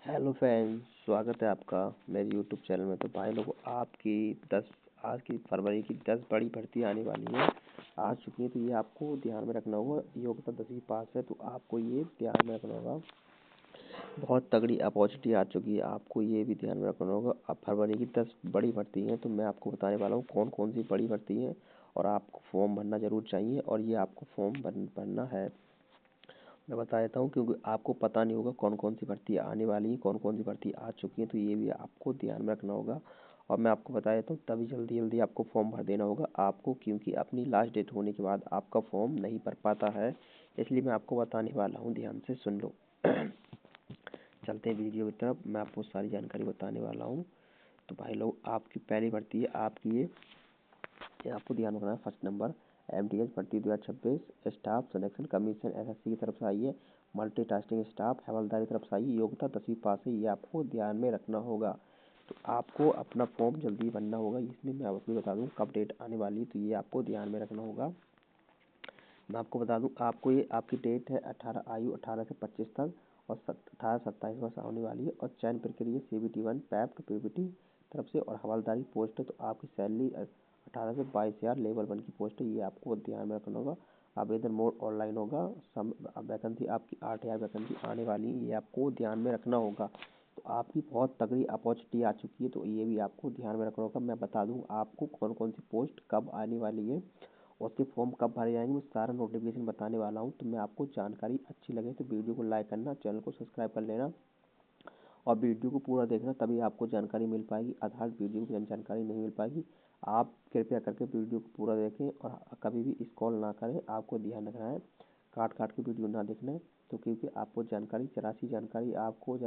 Hello friends, स्वागत है आपका मेरे यूट्यूब चैनल में। तो भाई लोगों, आपकी 10 आज की फरवरी की 10 बड़ी भर्ती आने वाली है, आ चुकी है। तो ये आपको ध्यान में रखना होगा। योग्यता 10वीं पास है तो आपको ये ध्यान में रखना होगा। बहुत तगड़ी अपॉर्चुनिटी आ चुकी है, आपको ये भी ध्यान में रखना होगा। अब फरवरी की 10 बड़ी भर्ती हैं, तो मैं आपको बताने वाला हूँ कौन कौन सी बड़ी भर्ती हैं और आपको फॉर्म भरना ज़रूर चाहिए। और ये आपको फॉर्म भरना है, मैं बता देता हूँ, क्योंकि आपको पता नहीं होगा कौन कौन सी भर्ती आने वाली है, कौन कौन सी भर्ती आ चुकी है। तो ये भी आपको ध्यान में रखना होगा। और मैं आपको बता देता हूँ, तभी जल्दी जल्दी आपको फॉर्म भर देना होगा आपको, क्योंकि अपनी लास्ट डेट होने के बाद आपका फॉर्म नहीं भर पाता है। इसलिए मैं आपको बताने वाला हूँ, ध्यान से सुन लो। चलते हैं वीडियो की तरफ, मैं आपको सारी जानकारी बताने वाला हूँ। तो भाई लोग, आपकी पहली भर्ती है आपकी ये आपको ध्यान रखना है। फर्स्ट नंबर MTH भर्ती 2026 स्टाफ सिलेक्शन कमीशन SSC की तरफ से आई है। मल्टीटास्किंग स्टाफ हवलदार की तरफ से आई है। योग्यता 10वीं पास है, ये आपको ध्यान में रखना होगा। तो आपको अपना फॉर्म जल्दी भरना होगा। इसमें मैं आपको बता दूँ कब डेट आने वाली है, तो ये आपको ध्यान में रखना होगा। मैं आपको बता दूं, आपको ये आपकी डेट है 18 आयु 18 से 25 तक और 18 से 27 वर्ष होने वाली है। और चयन प्रक्रिया CBT 1 पैप्ट PBT तरफ से और हवलदारी पोस्ट है। तो आपकी सैलरी 18 से 22,000 लेवल 1 की पोस्ट है, ये आपको ध्यान में रखना होगा। आवेदन मोड ऑनलाइन होगा। वैकेंसी आपकी 8,000 वैकेंसी आने वाली है, ये आपको ध्यान में रखना होगा। तो आपकी बहुत तगड़ी अपॉर्चुनिटी आ चुकी है, तो ये भी आपको ध्यान में रखना होगा। मैं बता दूं आपको कौन कौन सी पोस्ट कब आने वाली है, उसके फॉर्म कब भरे जाएंगे, मैं सारा नोटिफिकेशन बताने वाला हूँ। तो मैं आपको जानकारी अच्छी लगे तो वीडियो को लाइक करना, चैनल को सब्सक्राइब कर लेना और वीडियो को पूरा देखना, तभी आपको जानकारी मिल पाएगी। आधार वीडियो की जानकारी नहीं मिल पाएगी। आप कृपया करके वीडियो को पूरा देखें और कभी भी स्क्रॉल ना करें। आपको ध्यान रखना है, काट काट के वीडियो ना देखना है। तो क्योंकि आपको जानकारी जरा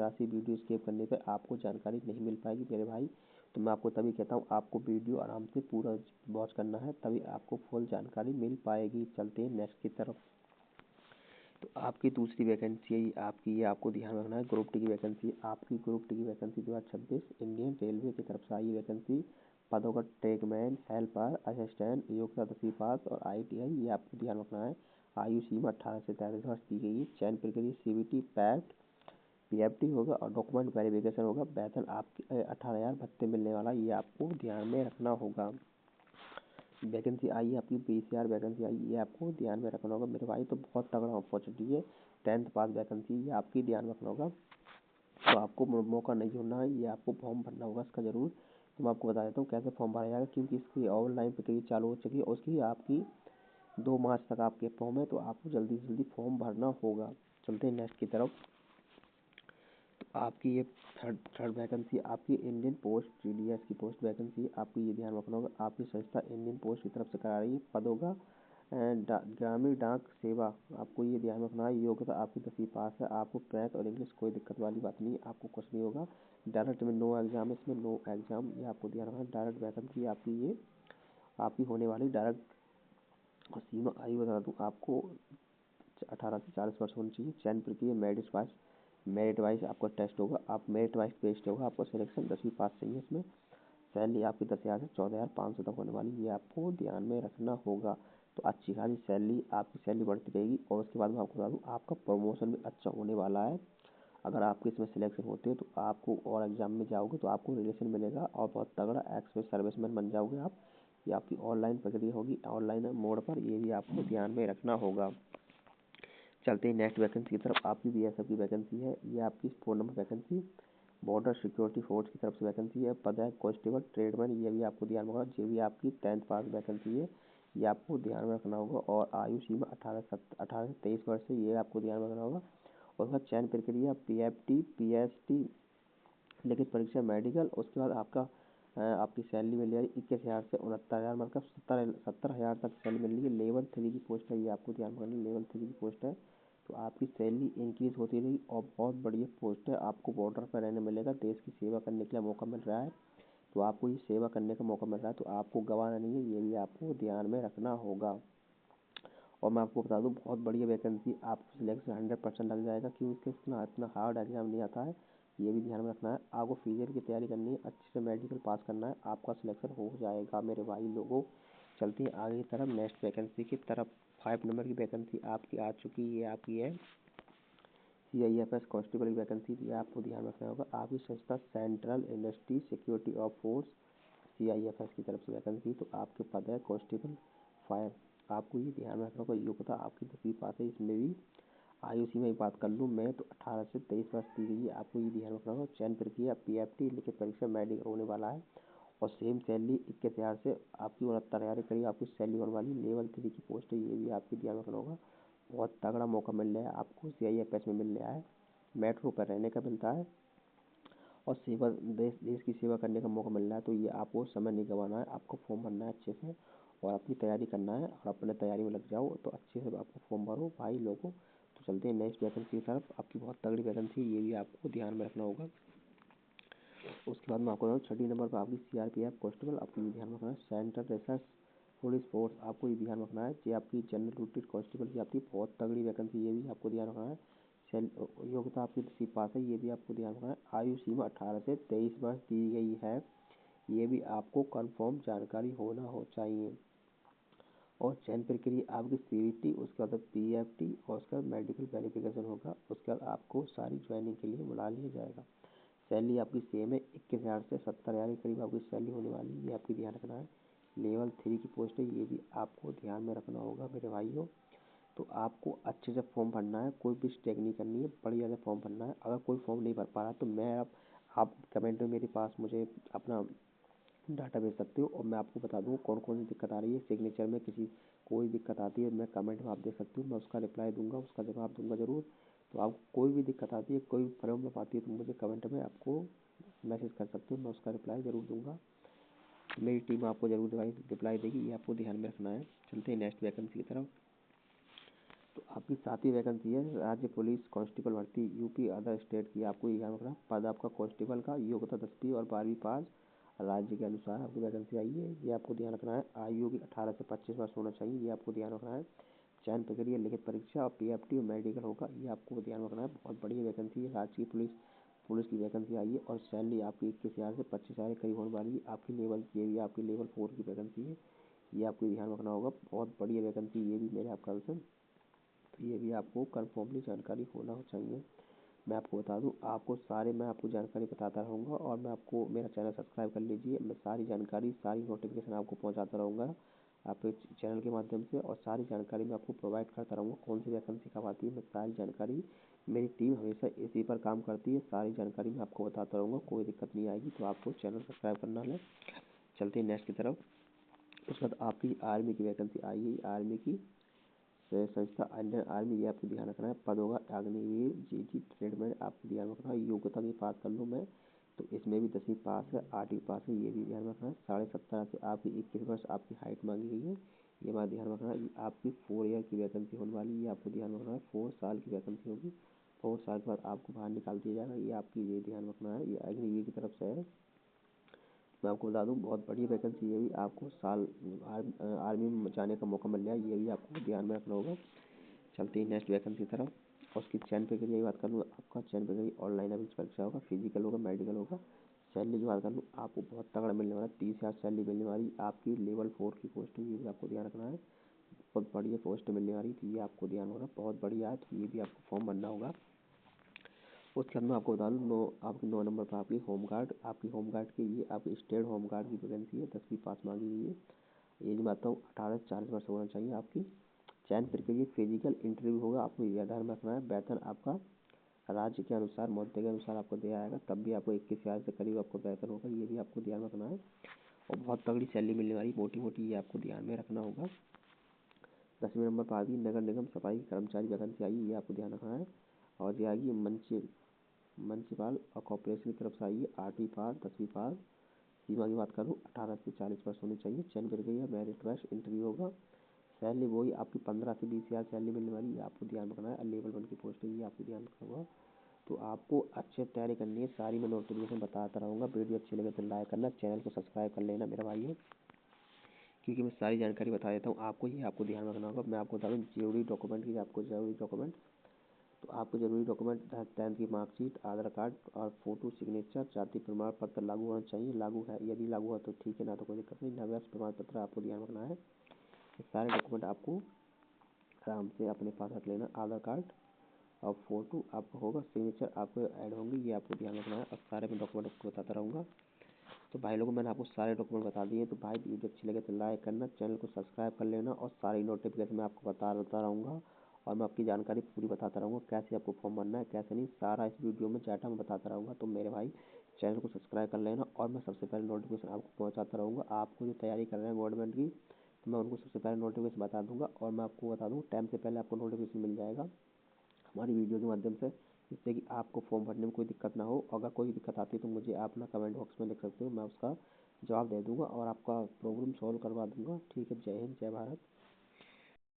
सी वीडियो स्किप करने पर आपको जानकारी नहीं मिल पाएगी मेरे भाई। तो मैं आपको तभी कहता हूँ, आपको वीडियो आराम से पूरा वॉच करना है, तभी आपको फुल जानकारी मिल पाएगी। चलते हैं नेक्स्ट की तरफ। तो आपकी दूसरी वैकेंसी है आपकी, ये आपको ध्यान रखना है। ग्रुप टी की वैकेंसी, आपकी ग्रुप टी की वैकेंसी 2026 इंडियन रेलवे की तरफ से आई वैकेंसी। पदों का ट्रेकमैन, हेल्पर, असिस्टेंट, योग्यता 10वीं पास और ITI, ये आपको ध्यान रखना है। आयु सीमा 18 से 43 वर्ष दी गई है। चयन प्रक्रिया CBT पैट PFT होगा और डॉक्यूमेंट वेरिफिकेशन होगा। वेतन आपके 18,000 भत्ते मिलने वाला, ये आपको ध्यान में रखना होगा। वैकेंसी आई है आपकी 20,000 वैकेंसी आई, ये आपको ध्यान में रखना होगा मेरे भाई। तो बहुत तगड़ा अपॉर्चुनिटी है। 10th पास वैकेंसी, ये आपकी ध्यान रखना होगा। तो आपको मौका नहीं छोड़ना है, ये आपको फॉर्म भरना होगा इसका ज़रूर। तो मैं आपको बता देता हूँ कैसे फॉर्म भरा जाएगा, क्योंकि इसकी ऑनलाइन प्रक्रिया चालू हो चुकी है। उसकी आपकी 2 मार्च तक आपके फॉर्म है, तो आपको जल्दी से जल्दी फॉर्म भरना होगा। चलते हैं नेक्स्ट की तरफ। आपकी ये थर्ड वैकेंसी आपकी इंडियन पोस्ट TDS की पोस्ट वैकेंसी, आपको ये ध्यान रखना होगा। आपकी संस्था इंडियन पोस्ट की तरफ से करा रही है। पद होगा ग्रामीण डाक सेवा, आपको ये ध्यान रखना है। योग्यता आपकी 10वीं पास है। आपको मैथ और इंग्लिश कोई दिक्कत वाली बात नहीं, आपको कुछ नहीं होगा। डायरेक्ट में नो एग्जाम, इसमें नो एग्जाम, ये आपको ध्यान रखना है। डायरेक्ट वैकेंसी आपकी ये आपकी होने वाली डायरेक्ट। और सीमा आयु बता दूँ आपको 18 से 40 वर्ष होनी चाहिए। चयन प्रक्रिया मेरिट वाइज आपका टेस्ट होगा। आप मेरिट वाइज टेस्ट होगा, आपको सिलेक्शन 10वीं पास चाहिए इसमें। सैलरी आपकी 10,000 से 14,500 तक होने वाली, ये आपको ध्यान में रखना होगा। तो अच्छी खासी सैलरी, आपकी सैलरी बढ़ती रहेगी। और उसके बाद मैं आपको बता दूँ, आपका प्रमोशन भी अच्छा होने वाला है। अगर आपके इसमें सिलेक्शन होते हैं तो आपको और एग्जाम में जाओगे तो आपको रिलेशन मिलेगा और बहुत तगड़ा एक्सप्रेस सर्विसमैन बन जाओगे आप। ये आपकी ऑनलाइन प्रक्रिया होगी, ऑनलाइन मोड पर, ये भी आपको ध्यान में रखना होगा। चलते हैं नेक्स्ट वैकेंसी की तरफ। आपकी BSF की वैकेंसी है, ये आपकी 4 number vacancy border security force की तरफ से वैकेंसी है। पद है कांस्टेबल ट्रेडमैन, ये भी आपको ध्यान में होगा। ये भी आपकी 10th पास वैकेंसी है, ये आपको ध्यान में रखना होगा। और आयु सीमा 18 से 23 वर्ष है, ये आपको ध्यान में रखना होगा। और उसका चयन प्रक्रिया PFT PST लिखित परीक्षा मेडिकल। उसके बाद आपकी सैलरी मिल जाएगी 21,000 से 69,000, मतलब 70,000 तक सैलरी मिल रही है। लेवल 3 की पोस्ट है, ये आपको ध्यान रखना है, लेवल 3 की पोस्ट है। तो आपकी सैलरी इंक्रीज होती रहेगी और बहुत बढ़िया पोस्ट है। आपको बॉर्डर पर रहने मिलेगा, देश की सेवा करने के लिए मौका मिल रहा है। तो आपको ये सेवा करने का मौका मिल रहा है, तो आपको गंवाना नहीं है, ये भी आपको ध्यान में रखना होगा। और मैं आपको बता दूं, बहुत बढ़िया वैकेंसी, आपको सिलेक्शन 100% लग जाएगा, क्योंकि इतना इतना हार्ड एग्जाम नहीं आता है, ये भी ध्यान में रखना है। आपको फिजिकल की तैयारी करनी है, अच्छे से मेडिकल पास करना है, आपका सिलेक्शन हो जाएगा मेरे भाई लोगों। चलते हैं आगे की तरफ, नेक्स्ट वैकेंसी की तरफ। 5 नंबर की वैकेंसी आपकी आ चुकी है, आपकी है CIFS कांस्टेबल की वैकेंसी भी आपको ध्यान रखना होगा। आपकी संस्था central industry security of force CIFS की तरफ से वैकेंसी, तो आपके पद है कांस्टेबल फायर। आपको ये ध्यान रखना होगा, योग्यता आपकी 10वीं पास है। इसमें भी आयु सीमा की बात कर लूँ मैं तो 18 से 23 वर्ष दी गई है। आपको ये ध्यान रखना होगा। चयन प्रक्रिया PFT लिखित परीक्षा मेडिकल होने वाला है और सेम सैलरी 21,000 से आपकी 69,000 के करीब आपकी सैलरी होने वाली। लेवल 3 की पोस्ट है, ये भी आपकी ध्यान रखना होगा। बहुत तगड़ा मौका मिल रहा है आपको, CIFS में मिल रहा है। मेट्रो पर रहने का मिलता है और सेवा देश की सेवा करने का मौका मिल रहा है। तो ये आपको समय नहीं गंवाना है, आपको फॉर्म भरना है अच्छे से और अपनी तैयारी करना है और अपने तैयारी में लग जाओ। तो अच्छे से आपको फॉर्म भरो भाई लोगों। तो चलते हैं नेक्स्ट वैकेंसी की तरफ। आपकी बहुत तगड़ी वैकेंसी, ये भी आपको ध्यान में रखना होगा। उसके बाद मैं आपको बताऊँ 6 नंबर पर आपकी CRPF कांस्टेबल, आपको ये ध्यान रखना है। सेंट्रल रिसर्च पुलिस फोर्स, आपको ये ध्यान रखना है। ये आपकी जनरल ड्यूटी कांस्टेबल की आपकी बहुत तगड़ी वैकेंसी, ये भी आपको ध्यान रखना है। योग्यता आपकी 10वीं पास है, ये भी आपको ध्यान रखना है। आयु सीमा 18 से 23 वर्ष दी गई है, ये भी आपको कंफर्म जानकारी होना हो चाहिए। और चयन प्रक्रिया आपकी CVT, उसके बाद PFT और उसके बाद मेडिकल वेरिफिकेशन होगा। उसके बाद आपको सारी ज्वाइनिंग के लिए बुला लिया जाएगा। सैलरी आपकी सेम है, 21,000 से 70,000 के करीब आपकी सैलरी होने वाली है, ये आपकी ध्यान रखना है। लेवल 3 की पोस्ट है, ये भी आपको ध्यान में रखना होगा मेरे भाइयों। तो आपको अच्छे से फॉर्म भरना है, कोई भी मिस्टेक नहीं करनी है, बढ़िया से फॉर्म भरना है। अगर कोई फॉर्म नहीं भर पा रहा तो मैं आप कमेंट में मेरे पास मुझे अपना डाटा भेज सकते हो और मैं आपको बता दूँ कौन कौन सी दिक्कत आ रही है। सिग्नेचर में किसी कोई दिक्कत आती है, मैं कमेंट में आप देख सकते हो, मैं उसका रिप्लाई दूंगा, उसका जवाब दूंगा ज़रूर। तो आपको कोई भी दिक्कत आती है, कोई प्रॉब्लम आती है तो मुझे कमेंट में आपको मैसेज कर सकते हो, मैं उसका रिप्लाई ज़रूर दूंगा। मेरी टीम आपको ज़रूर रिप्लाई देगी, ये आपको ध्यान में रखना है। चलते हैं नेक्स्ट वैकेंसी की तरफ। तो आपकी 7वीं वैकेंसी है राज्य पुलिस कांस्टेबल भर्ती यूपी अदर स्टेट की। आपको ये ध्यान रखना है। पद आपका कांस्टेबल का, योग्यता 10वीं और 12वीं पास, राज्य के अनुसार आपकी वैकेंसी आई है, ये आपको ध्यान रखना है। आयु भी 18 से 25 वर्ष होना चाहिए, ये आपको ध्यान रखना है। चयन प्रक्रिया लिखित परीक्षा और PFT और मेडिकल होगा, ये आपको ध्यान रखना है। बहुत बढ़िया वैकेंसी है, राज्य की पुलिस की वैकेंसी आई है और सैलरी आपकी 21,000 से 25,000 के करीब होने वाली है। आपकी लेवल, ये भी आपकी लेवल 4 की वैकेंसी है, ये आपको ध्यान रखना होगा। बहुत बढ़िया वैकेंसी ये भी मेरे आपका से, तो ये भी आपको कन्फर्मली जानकारी होना चाहिए। मैं आपको बता दूं, मैं आपको जानकारी बताता रहूँगा और मैं आपको, मेरा चैनल सब्सक्राइब कर लीजिए। मैं सारी जानकारी, सारी नोटिफिकेशन आपको पहुंचाता रहूँगा आपके चैनल के माध्यम से और सारी जानकारी मैं आपको प्रोवाइड करता रहूँगा। कौन सी वैकेंसी कब आती है, मैं सारी जानकारी, मेरी टीम हमेशा इसी पर काम करती है। सारी जानकारी मैं आपको बताता रहूँगा, कोई दिक्कत नहीं आएगी। तो आपको चैनल सब्सक्राइब करना है। चलते हैं नेक्स्ट की तरफ। उसके बाद आपकी आर्मी की वैकेंसी आई है, आर्मी की संस्था इंडियन आर्मी, ये आपको ध्यान रखना है। पद होगा अग्निवीर GG ट्रेडमैन, आपको ध्यान रखना है। योग्यता की बात कर लूँ मैं तो इसमें भी 10वीं पास है, 8वीं पास है, ये भी ध्यान रखना है। 17.5 से आपकी 21 वर्ष आपकी हाइट मांगी गई है, ये बात ध्यान रखना है। ये आपकी 4 ईयर की वैकेंसी होने वाली है, ये आपको ध्यान रखना है। 4 साल की वैकेंसी होगी, 4 साल के बाद आपको बाहर निकाल दिया जाएगा, ये आपकी ये ध्यान रखना है। ये अग्निवीर की तरफ से है। मैं आपको बता दूं बहुत बढ़िया वैकेंसी, ये भी आपको आर्मी में जाने का मौका मिल जाए, ये भी आपको ध्यान में रखना होगा। चलते ही नेक्स्ट वैकेंसी की तरफ। और उसकी चयन प्रक्रिया की बात कर लूँ, आपका चयन प्रक्रिया ऑनलाइन अभी परीक्षा होगा, फिजिकल होगा, मेडिकल होगा। सैलरी की बात कर लूँ, आपको बहुत तगड़ा मिलने वाला है, 30,000 सैलरी मिलने वाली। आपकी लेवल 4 की पोस्ट है, ये भी आपको ध्यान रखना है। बहुत बढ़िया पोस्ट मिलने वाली, तो ये आपको ध्यान होगा, बहुत बढ़िया है। तो ये भी आपको फॉर्म भरना होगा। उसके बाद मैं आपको बता दूँ, आपकी 9 नंबर पर आपकी होमगार्ड की, ये आपकी स्टेट होमगार्ड की वैकेंसी है, 10वीं पास मांगी गई है। एज में आता हूँ 18 से 40 वर्ष होना चाहिए आपकी। चयन प्रक्रिया फिजिकल इंटरव्यू होगा, आपको यह ध्यान में रखना है। वेतन आपका राज्य के अनुसार, मुद्दे के अनुसार आपको दिया जाएगा, तब भी आपको 21,000 से करीब आपको वेतन होगा, ये भी आपको ध्यान रखना है। और बहुत तगड़ी सैलरी मिलने वाली, मोटी मोटी, ये आपको ध्यान में रखना होगा। 10वें नंबर पर आएगी नगर निगम सफाई कर्मचारी वैकेंसी आई है, ये आपको ध्यान रखना है। और ये आएगी म्युनिसिपल और कॉर्पोरेशन की तरफ से आई है, 8वीं पास, 10वीं पास। सीमा की बात करूँ 18 से 40 वर्ष होनी चाहिए। चयन प्रक्रिया मेरिट बेस्ड इंटरव्यू होगा। सैलरी वही आपकी 15 से 20,000 सैलरी मिलने वाली, ये आपको ध्यान रखना है। लेवल 1 की पोस्ट है, ये आपको ध्यान रखना होगा। तो आपको अच्छे तैयारी करनी है, सारी मैं नोटिफिकेशन बताता रहूँगा। वीडियो अच्छी लगे तो लाइक करना, चैनल को सब्सक्राइब कर लेना मेरे भाइयों, क्योंकि मैं सारी जानकारी बता देता हूँ आपको, ये आपको ध्यान रखना होगा। मैं आपको बता दूँ जरूरी डॉक्यूमेंट की, आपको जरूरी डॉक्यूमेंट, तो आपको जरूरी डॉक्यूमेंट 10th की मार्कशीट, आधार कार्ड और फोटो, सिग्नेचर, जाति प्रमाण पत्र लागू होना चाहिए। लागू है, यदि लागू है तो ठीक है, ना तो कोई दिक्कत नहीं। नववर्ष प्रमाण पत्र आपको ध्यान रखना है। ये सारे डॉक्यूमेंट आपको आराम से अपने पास रख लेना। आधार कार्ड और फ़ोटो आपका होगा, सिग्नेचर आपको ऐड होंगे, ये आपको ध्यान रखना है। और सारे मैं डॉक्यूमेंट आपको बताता रहूँगा। तो भाई लोगों मैंने आपको सारे डॉक्यूमेंट बता दिए। तो भाई वीडियो अच्छी लगे तो लाइक करना, चैनल को सब्सक्राइब कर लेना, और सारी नोटिफिकेशन मैं आपको बताता रहूँगा। और मैं आपकी जानकारी पूरी बताता रहूँगा, कैसे आपको फॉर्म भरना है कैसे नहीं, सारा इस वीडियो में डाटा मैं बताता रहूँगा। तो मेरे भाई चैनल को सब्सक्राइब कर लेना, और मैं सबसे पहले नोटिफिकेशन आपको पहुँचाता रहूँगा। आपको जो तैयारी कर रहे हैं गवर्नमेंट की, तो मैं उनको सबसे पहले नोटिफिकेशन बता दूँगा। और मैं आपको बता दूँ टाइम से पहले आपको नोटिफिकेशन मिल जाएगा हमारी वीडियो के माध्यम से, जिससे कि आपको फॉर्म भरने में कोई दिक्कत ना हो। अगर कोई दिक्कत आती है तो मुझे आप ना कमेंट बॉक्स में लिख सकते हो, मैं उसका जवाब दे दूँगा और आपका प्रॉब्लम सॉल्व करवा दूँगा। ठीक है, जय हिंद, जय भारत।